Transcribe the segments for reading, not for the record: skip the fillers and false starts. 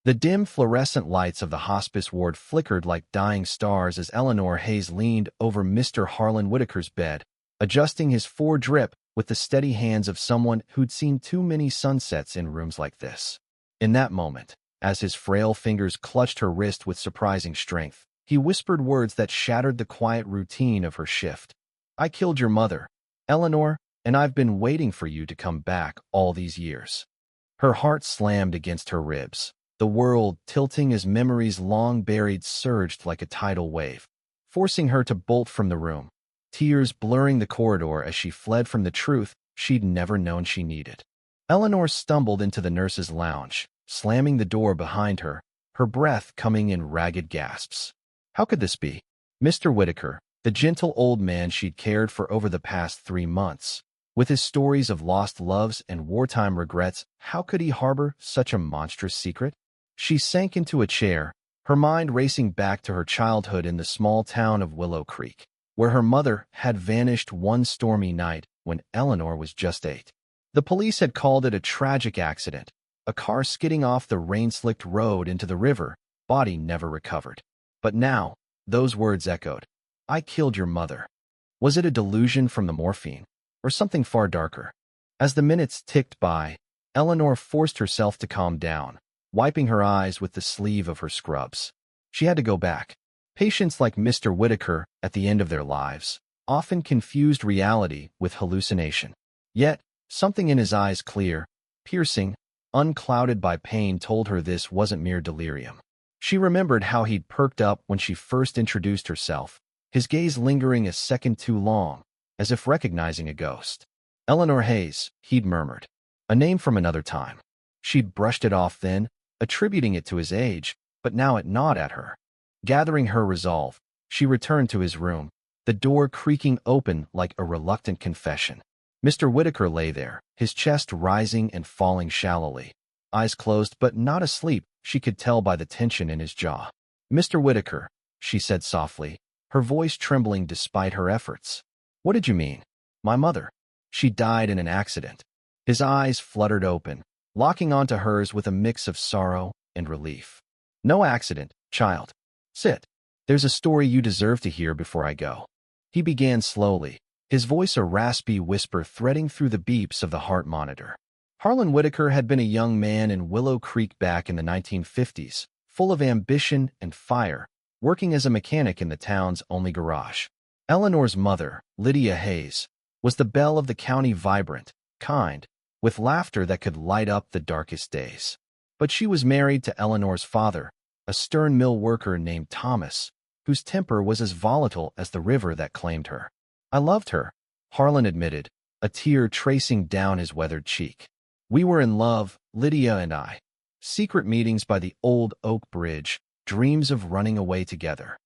The dim fluorescent lights of the hospice ward flickered like dying stars as Eleanor Hayes leaned over Mr. Harlan Whitaker's bed, adjusting his foredrip with the steady hands of someone who'd seen too many sunsets in rooms like this. In that moment, as his frail fingers clutched her wrist with surprising strength, he whispered words that shattered the quiet routine of her shift. "I killed your mother, Eleanor, and I've been waiting for you to come back all these years." Her heart slammed against her ribs, the world tilting as memories long buried surged like a tidal wave, forcing her to bolt from the room, tears blurring the corridor as she fled from the truth she'd never known she needed. Eleanor stumbled into the nurse's lounge, slamming the door behind her, her breath coming in ragged gasps. How could this be? Mr. Whitaker, the gentle old man she'd cared for over the past 3 months, with his stories of lost loves and wartime regrets, how could he harbor such a monstrous secret? She sank into a chair, her mind racing back to her childhood in the small town of Willow Creek, where her mother had vanished one stormy night when Eleanor was just 8. The police had called it a tragic accident, a car skidding off the rain-slicked road into the river, body never recovered. But now, those words echoed. "I killed your mother." Was it a delusion from the morphine, or something far darker? As the minutes ticked by, Eleanor forced herself to calm down, wiping her eyes with the sleeve of her scrubs. She had to go back. Patients like Mr. Whitaker, at the end of their lives, often confused reality with hallucination. Yet, something in his eyes, clear, piercing, unclouded by pain, told her this wasn't mere delirium. She remembered how he'd perked up when she first introduced herself, his gaze lingering a second too long, as if recognizing a ghost. "Eleanor Hayes," he'd murmured. A name from another time. She'd brushed it off then, attributing it to his age, but now it gnawed at her. Gathering her resolve, she returned to his room, the door creaking open like a reluctant confession. Mr. Whitaker lay there, his chest rising and falling shallowly. Eyes closed but not asleep, she could tell by the tension in his jaw. "Mr. Whitaker," she said softly, her voice trembling despite her efforts. "What did you mean?" "My mother. She died in an accident." His eyes fluttered open, locking onto hers with a mix of sorrow and relief. "No accident, child. Sit. There's a story you deserve to hear before I go." He began slowly, his voice a raspy whisper threading through the beeps of the heart monitor. Harlan Whitaker had been a young man in Willow Creek back in the 1950s, full of ambition and fire, working as a mechanic in the town's only garage. Eleanor's mother, Lydia Hayes, was the belle of the county, vibrant, kind, with laughter that could light up the darkest days. But she was married to Eleanor's father, a stern mill worker named Thomas, whose temper was as volatile as the river that claimed her. "I loved her," Harlan admitted, a tear tracing down his weathered cheek. "We were in love, Lydia and I. Secret meetings by the old oak bridge, dreams of running away together."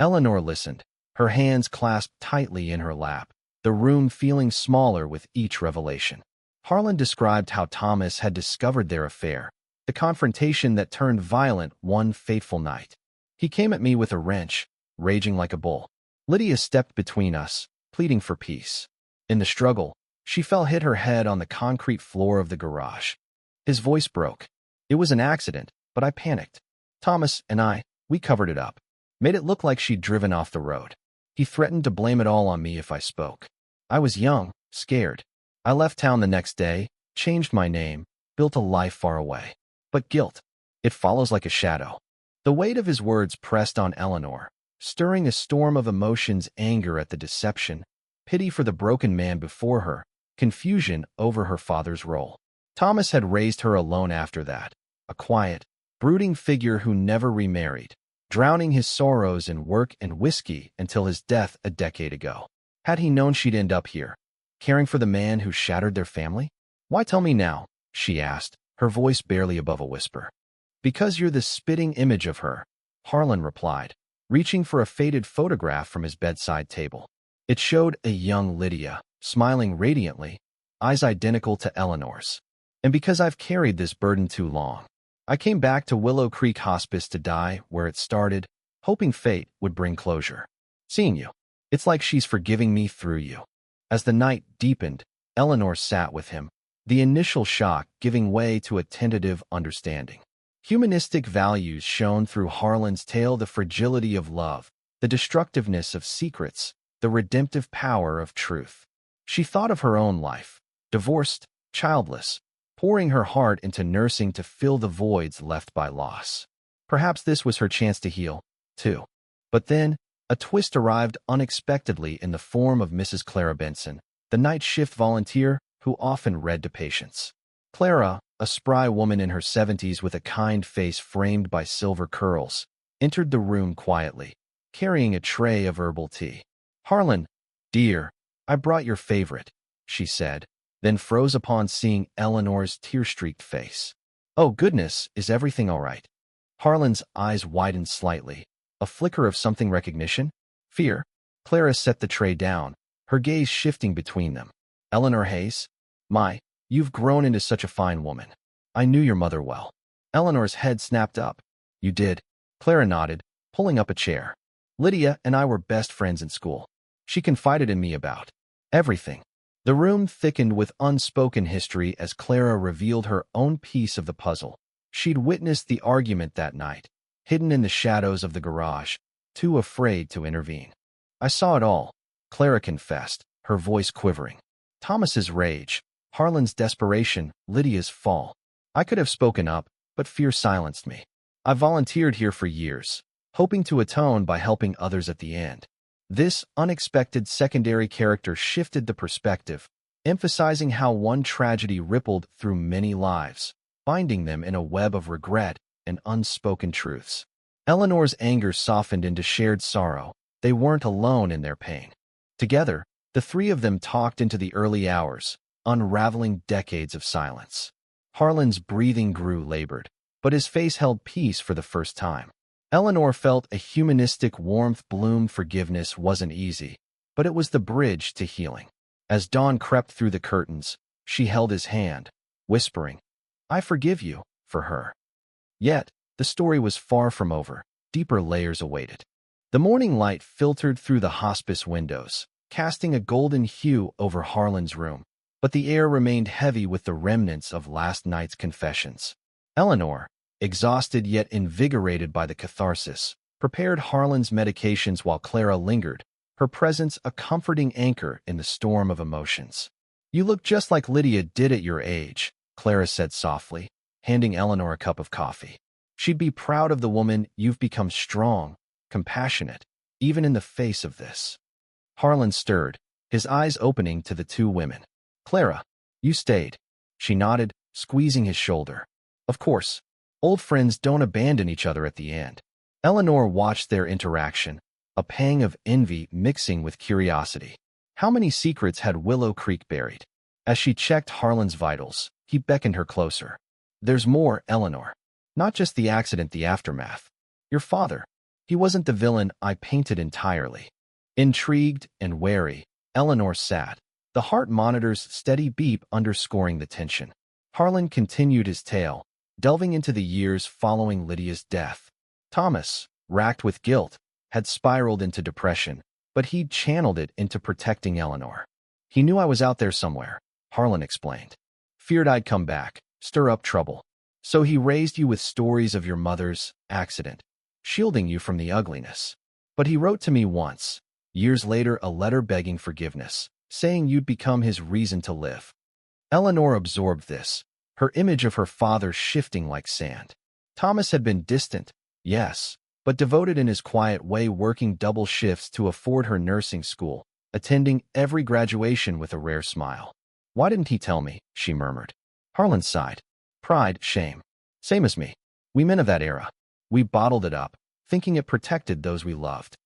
Eleanor listened, her hands clasped tightly in her lap, the room feeling smaller with each revelation. Harlan described how Thomas had discovered their affair, the confrontation that turned violent one fateful night. "He came at me with a wrench, raging like a bull. Lydia stepped between us, pleading for peace. In the struggle, she hit her head on the concrete floor of the garage. His voice broke. It was an accident, but I panicked. Thomas and we covered it up, made it look like she'd driven off the road. He threatened to blame it all on me if I spoke. I was young, scared. I left town the next day, changed my name, built a life far away. But guilt, it follows like a shadow." The weight of his words pressed on Eleanor, stirring a storm of emotions: anger at the deception, pity for the broken man before her, confusion over her father's role. Thomas had raised her alone after that, a quiet, brooding figure who never remarried, drowning his sorrows in work and whiskey until his death a decade ago. Had he known she'd end up here, caring for the man who shattered their family? "Why tell me now?" she asked, her voice barely above a whisper. "Because you're the spitting image of her," Harlan replied, reaching for a faded photograph from his bedside table. It showed a young Lydia, smiling radiantly, eyes identical to Eleanor's. "And because I've carried this burden too long, I came back to Willow Creek Hospice to die where it started, hoping fate would bring closure. Seeing you, it's like she's forgiving me through you." As the night deepened, Eleanor sat with him, the initial shock giving way to a tentative understanding. Humanistic values shone through Harlan's tale: the fragility of love, the destructiveness of secrets, the redemptive power of truth. She thought of her own life, divorced, childless, pouring her heart into nursing to fill the voids left by loss. Perhaps this was her chance to heal, too. But then, a twist arrived unexpectedly in the form of Mrs. Clara Benson, the night shift volunteer who often read to patients. Clara, a spry woman in her 70s with a kind face framed by silver curls, entered the room quietly, carrying a tray of herbal tea. "Harlan, dear, I brought your favorite," she said, then froze upon seeing Eleanor's tear-streaked face. "Oh goodness, is everything all right?" Harlan's eyes widened slightly. A flicker of something: recognition? Fear? Clara set the tray down, her gaze shifting between them. "Eleanor Hayes? You've grown into such a fine woman. I knew your mother well." Eleanor's head snapped up. "You did?" Clara nodded, pulling up a chair. "Lydia and I were best friends in school. She confided in me about everything." The room thickened with unspoken history as Clara revealed her own piece of the puzzle. She'd witnessed the argument that night, hidden in the shadows of the garage, too afraid to intervene. "I saw it all," Clara confessed, her voice quivering. Thomas's rage, Harlan's desperation, Lydia's fall. "I could have spoken up, but fear silenced me. I volunteered here for years, hoping to atone by helping others at the end." This unexpected secondary character shifted the perspective, emphasizing how one tragedy rippled through many lives, binding them in a web of regret and unspoken truths. Eleanor's anger softened into shared sorrow. They weren't alone in their pain. Together, the three of them talked into the early hours, unraveling decades of silence. Harlan's breathing grew labored, but his face held peace for the first time. Eleanor felt a humanistic warmth bloom. Forgiveness wasn't easy, but it was the bridge to healing. As dawn crept through the curtains, she held his hand, whispering, "I forgive you," for her. Yet, the story was far from over. Deeper layers awaited. The morning light filtered through the hospice windows, casting a golden hue over Harlan's room, but the air remained heavy with the remnants of last night's confessions. Eleanor, exhausted yet invigorated by the catharsis, prepared Harlan's medications while Clara lingered, her presence a comforting anchor in the storm of emotions. "You look just like Lydia did at your age," Clara said softly, handing Eleanor a cup of coffee. "She'd be proud of the woman you've become: strong, compassionate, even in the face of this." Harlan stirred, his eyes opening to the two women. "Clara, you stayed." She nodded, squeezing his shoulder. "Of course. Old friends don't abandon each other at the end." Eleanor watched their interaction, a pang of envy mixing with curiosity. How many secrets had Willow Creek buried? As she checked Harlan's vitals, he beckoned her closer. "There's more, Eleanor. Not just the accident, the aftermath. Your father. He wasn't the villain I painted entirely." Intrigued and wary, Eleanor sat, the heart monitor's steady beep underscoring the tension. Harlan continued his tale, delving into the years following Lydia's death. Thomas, racked with guilt, had spiraled into depression, but he'd channeled it into protecting Eleanor. "He knew I was out there somewhere," Harlan explained. "Feared I'd come back, stir up trouble. So he raised you with stories of your mother's accident, shielding you from the ugliness. But he wrote to me once, years later, a letter begging forgiveness, saying you'd become his reason to live." Eleanor absorbed this, her image of her father shifting like sand. Thomas had been distant, yes, but devoted in his quiet way, working double shifts to afford her nursing school, attending every graduation with a rare smile. "Why didn't he tell me?" she murmured. Harlan sighed. "Pride, shame. Same as me. We men of that era. We bottled it up, thinking it protected those we loved."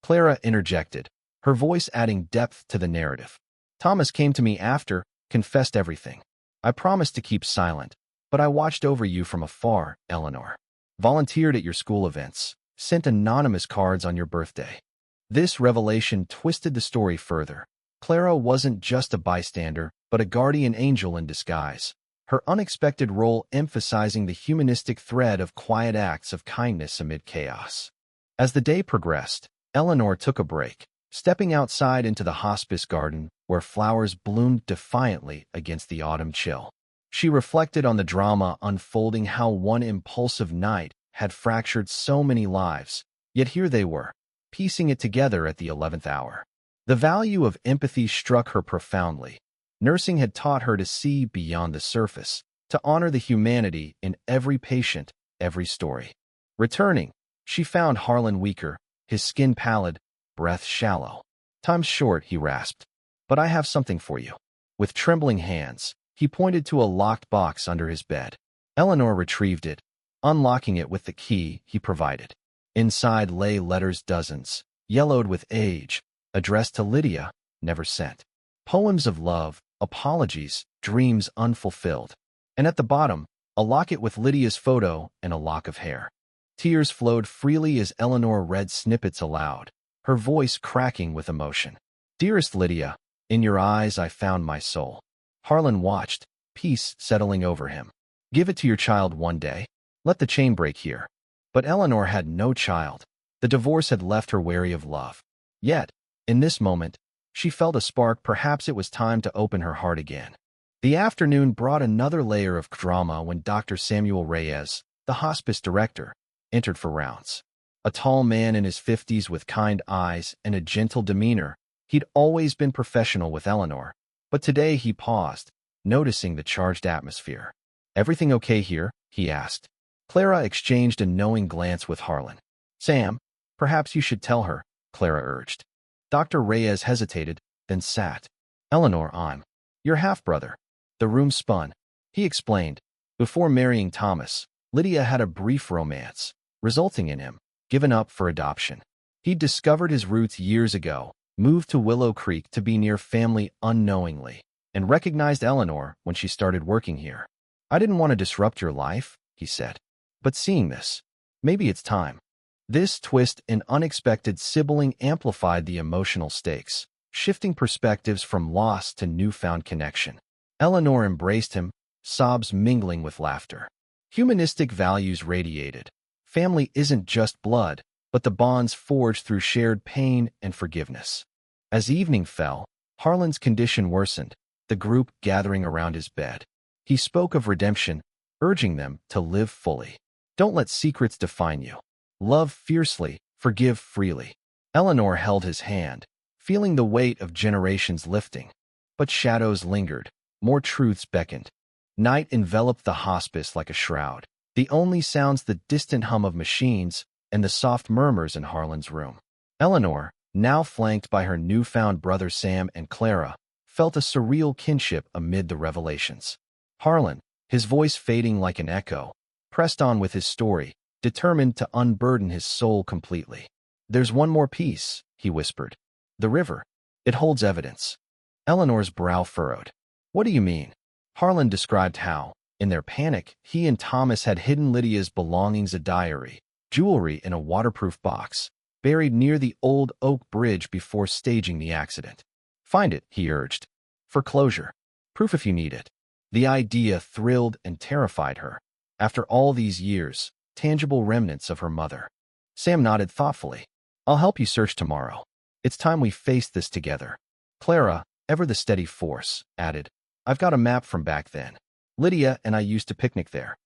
Clara interjected, her voice adding depth to the narrative. "Thomas came to me after, confessed everything. I promised to keep silent, but I watched over you from afar, Eleanor. Volunteered at your school events, sent anonymous cards on your birthday." This revelation twisted the story further. Clara wasn't just a bystander, but a guardian angel in disguise, her unexpected role emphasizing the humanistic thread of quiet acts of kindness amid chaos. As the day progressed, Eleanor took a break, stepping outside into the hospice garden where flowers bloomed defiantly against the autumn chill. She reflected on the drama unfolding, how one impulsive night had fractured so many lives, yet here they were, piecing it together at the 11th hour. The value of empathy struck her profoundly. Nursing had taught her to see beyond the surface, to honor the humanity in every patient, every story. Returning, she found Harlan weaker, his skin pallid, breath shallow. "Time's short," he rasped. "But I have something for you." With trembling hands, he pointed to a locked box under his bed. Eleanor retrieved it, unlocking it with the key he provided. Inside lay letters, dozens, yellowed with age, addressed to Lydia, never sent. Poems of love, apologies, dreams unfulfilled. And at the bottom, a locket with Lydia's photo and a lock of hair. Tears flowed freely as Eleanor read snippets aloud, her voice cracking with emotion. "Dearest Lydia, in your eyes I found my soul." Harlan watched, peace settling over him. "Give it to your child one day. Let the chain break here." But Eleanor had no child. The divorce had left her wary of love. Yet, in this moment, she felt a spark. Perhaps it was time to open her heart again. The afternoon brought another layer of drama when Dr. Samuel Reyes, the hospice director, entered for rounds. A tall man in his 50s with kind eyes and a gentle demeanor, he'd always been professional with Eleanor, but today he paused, noticing the charged atmosphere. "Everything okay here?" he asked. Clara exchanged a knowing glance with Harlan. "Sam, perhaps you should tell her," Clara urged. Dr. Reyes hesitated, then sat. "Eleanor, I'm your half-brother." The room spun. He explained. Before marrying Thomas, Lydia had a brief romance, resulting in him given up for adoption. He'd discovered his roots years ago, moved to Willow Creek to be near family unknowingly, and recognized Eleanor when she started working here. "I didn't want to disrupt your life," he said. "But seeing this, maybe it's time." This twist and unexpected sibling amplified the emotional stakes, shifting perspectives from loss to newfound connection. Eleanor embraced him, sobs mingling with laughter. Humanistic values radiated. Family isn't just blood, but the bonds forged through shared pain and forgiveness. As evening fell, Harlan's condition worsened, the group gathering around his bed. He spoke of redemption, urging them to live fully. "Don't let secrets define you. Love fiercely, forgive freely." Eleanor held his hand, feeling the weight of generations lifting. But shadows lingered, more truths beckoned. Night enveloped the hospice like a shroud. The only sounds the distant hum of machines and the soft murmurs in Harlan's room. Eleanor, now flanked by her newfound brother Sam and Clara, felt a surreal kinship amid the revelations. Harlan, his voice fading like an echo, pressed on with his story, determined to unburden his soul completely. "There's one more piece," he whispered. "The river. It holds evidence." Eleanor's brow furrowed. "What do you mean?" Harlan described how, in their panic, he and Thomas had hidden Lydia's belongings, a diary, jewelry in a waterproof box, buried near the old oak bridge before staging the accident. "Find it," he urged. "For closure. Proof if you need it." The idea thrilled and terrified her. After all these years, tangible remnants of her mother. Sam nodded thoughtfully. "I'll help you search tomorrow. It's time we faced this together." Clara, ever the steady force, added, "I've got a map from back then. Lydia and I used to picnic there."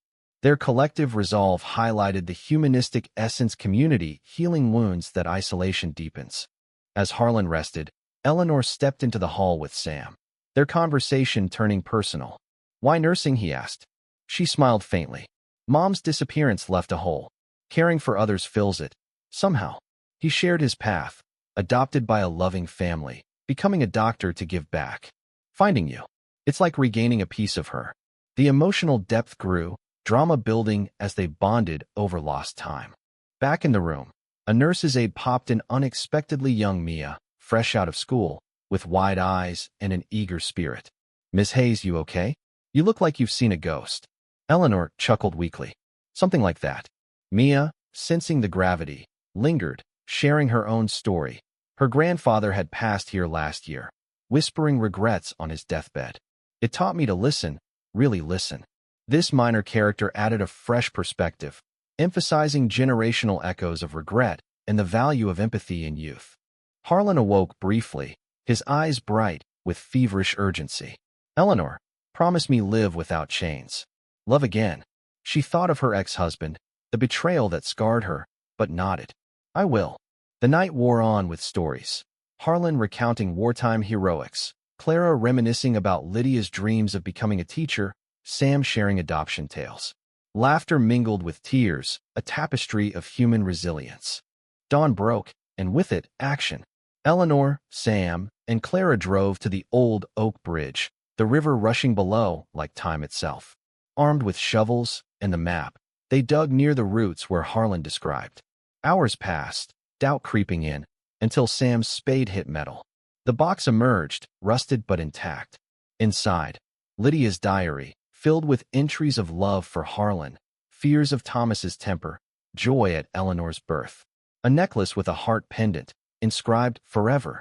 Their collective resolve highlighted the humanistic essence, community healing wounds that isolation deepens. As Harlan rested, Eleanor stepped into the hall with Sam, their conversation turning personal. "Why nursing?" he asked. She smiled faintly. "Mom's disappearance left a hole. Caring for others fills it. Somehow." He shared his path, adopted by a loving family, becoming a doctor to give back. "Finding you. It's like regaining a piece of her." The emotional depth grew, drama building as they bonded over lost time. Back in the room, a nurse's aide popped in, unexpectedly young Mia, fresh out of school, with wide eyes and an eager spirit. "Miss Hayes, you okay? You look like you've seen a ghost." Eleanor chuckled weakly. "Something like that." Mia, sensing the gravity, lingered, sharing her own story. Her grandfather had passed here last year, whispering regrets on his deathbed. "It taught me to listen, really listen." This minor character added a fresh perspective, emphasizing generational echoes of regret and the value of empathy in youth. Harlan awoke briefly, his eyes bright with feverish urgency. "Eleanor, Promise me live without chains. Love again. She thought of her ex-husband, the betrayal that scarred her, but nodded. I will. The night wore on with stories. Harlan recounting wartime heroics, Clara reminiscing about Lydia's dreams of becoming a teacher, Sam sharing adoption tales. Laughter mingled with tears, a tapestry of human resilience. Dawn broke, and with it, action. Eleanor, Sam, and Clara drove to the old oak bridge, the river rushing below like time itself. Armed with shovels and the map, they dug near the roots where Harlan described. Hours passed, doubt creeping in, until Sam's spade hit metal. The box emerged, rusted but intact. Inside, Lydia's diary, filled with entries of love for Harlan, fears of Thomas's temper, joy at Eleanor's birth. A necklace with a heart pendant, inscribed forever.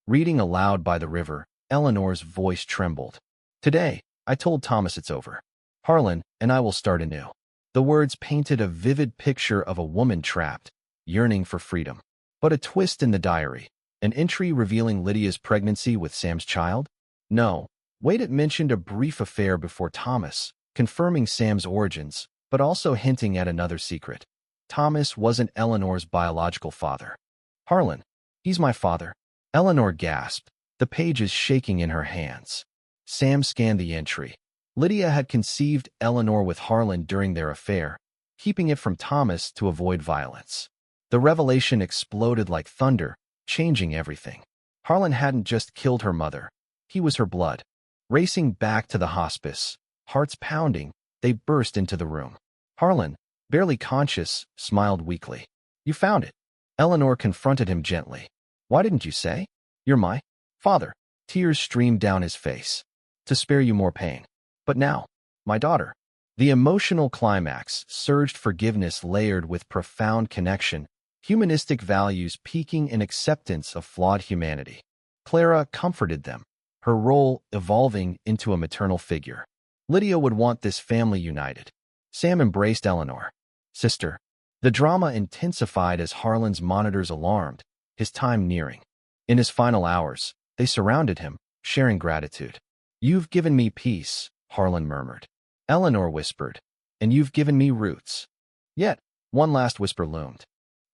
Reading aloud by the river, Eleanor's voice trembled. Today, I told Thomas it's over. Harlan and I will start anew. The words painted a vivid picture of a woman trapped, yearning for freedom. But a twist in the diary, an entry revealing Lydia's pregnancy with Sam's child? No. Wait, it mentioned a brief affair before Thomas, confirming Sam's origins, but also hinting at another secret. Thomas wasn't Eleanor's biological father. Harlan, he's my father. Eleanor gasped, the pages shaking in her hands. Sam scanned the entry. Lydia had conceived Eleanor with Harlan during their affair, keeping it from Thomas to avoid violence. The revelation exploded like thunder, changing everything. Harlan hadn't just killed her mother. He was her blood. Racing back to the hospice, hearts pounding, they burst into the room. Harlan, barely conscious, smiled weakly. You found it. Eleanor confronted him gently. Why didn't you say? You're my father. Tears streamed down his face. To spare you more pain. But now, my daughter. The emotional climax surged, forgiveness layered with profound connection, humanistic values peaking in acceptance of flawed humanity. Clara comforted them, her role evolving into a maternal figure. Lydia would want this family united. Sam embraced Eleanor. Sister. The drama intensified as Harlan's monitors alarmed, his time nearing. In his final hours, they surrounded him, sharing gratitude. You've given me peace, Harlan murmured. Eleanor whispered, and you've given me roots. Yet, one last whisper loomed.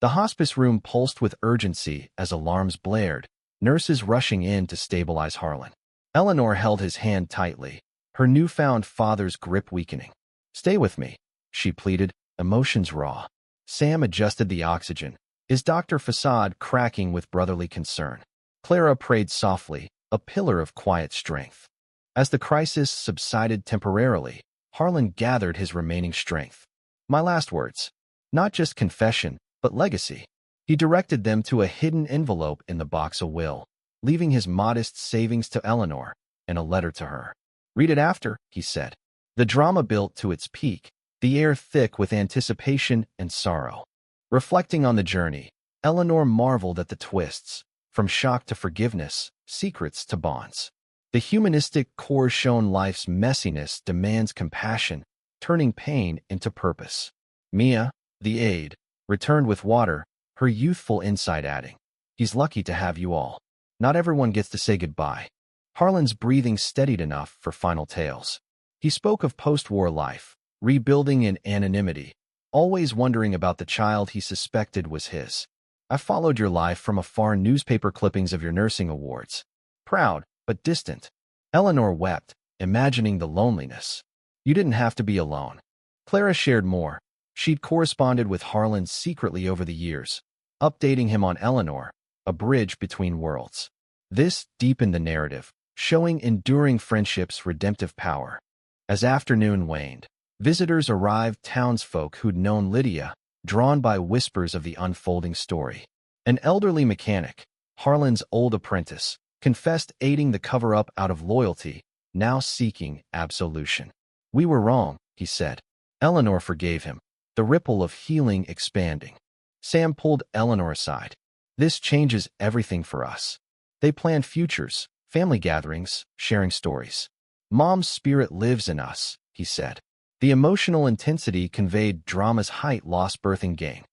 The hospice room pulsed with urgency as alarms blared, nurses rushing in to stabilize Harlan. Eleanor held his hand tightly, her newfound father's grip weakening. Stay with me, she pleaded, emotions raw. Sam adjusted the oxygen, his Dr. Facade cracking with brotherly concern. Clara prayed softly, a pillar of quiet strength. As the crisis subsided temporarily, Harlan gathered his remaining strength. My last words. Not just confession, but legacy. He directed them to a hidden envelope in the box, a will, leaving his modest savings to Eleanor, and a letter to her. Read it after, he said. The drama built to its peak, the air thick with anticipation and sorrow. Reflecting on the journey, Eleanor marveled at the twists, from shock to forgiveness, secrets to bonds. The humanistic core shown life's messiness demands compassion, turning pain into purpose. Mia, the aide, returned with water, her youthful insight adding, he's lucky to have you all. Not everyone gets to say goodbye. Harlan's breathing steadied enough for final tales. He spoke of post-war life, rebuilding in anonymity, always wondering about the child he suspected was his. I followed your life from afar, newspaper clippings of your nursing awards. Proud, but distant. Eleanor wept, imagining the loneliness. You didn't have to be alone. Clara shared more. She'd corresponded with Harlan secretly over the years, updating him on Eleanor, a bridge between worlds. This deepened the narrative, showing enduring friendship's redemptive power. As afternoon waned, visitors arrived, townsfolk who'd known Lydia, drawn by whispers of the unfolding story. An elderly mechanic, Harlan's old apprentice, confessed aiding the cover-up out of loyalty, now seeking absolution. We were wrong, he said. Eleanor forgave him, the ripple of healing expanding. Sam pulled Eleanor aside. This changes everything for us. They planned futures, family gatherings, sharing stories. Mom's spirit lives in us, he said. The emotional intensity conveyed drama's height, loss, birthing gain.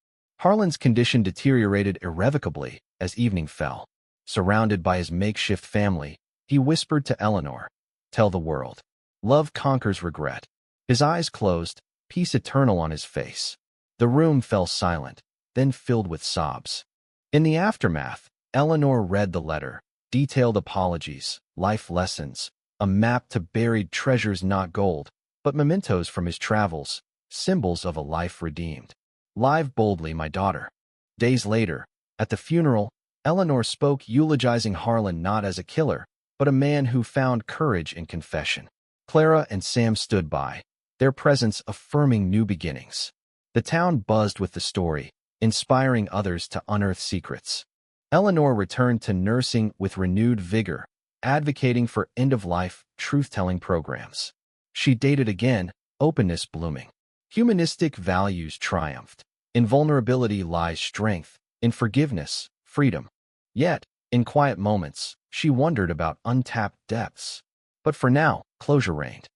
Harlan's condition deteriorated irrevocably as evening fell. Surrounded by his makeshift family, he whispered to Eleanor, tell the world. Love conquers regret. His eyes closed, peace eternal on his face. The room fell silent, then filled with sobs. In the aftermath, Eleanor read the letter, detailed apologies, life lessons, a map to buried treasures not gold, but mementos from his travels, symbols of a life redeemed. Live boldly, my daughter. Days later, at the funeral, Eleanor spoke eulogizing Harlan not as a killer, but a man who found courage in confession. Clara and Sam stood by, their presence affirming new beginnings. The town buzzed with the story, inspiring others to unearth secrets. Eleanor returned to nursing with renewed vigor, advocating for end-of-life, truth-telling programs. She dated again, openness blooming. Humanistic values triumphed. In vulnerability lies strength, in forgiveness, freedom. Yet, in quiet moments, she wondered about untapped depths. But for now, closure reigned.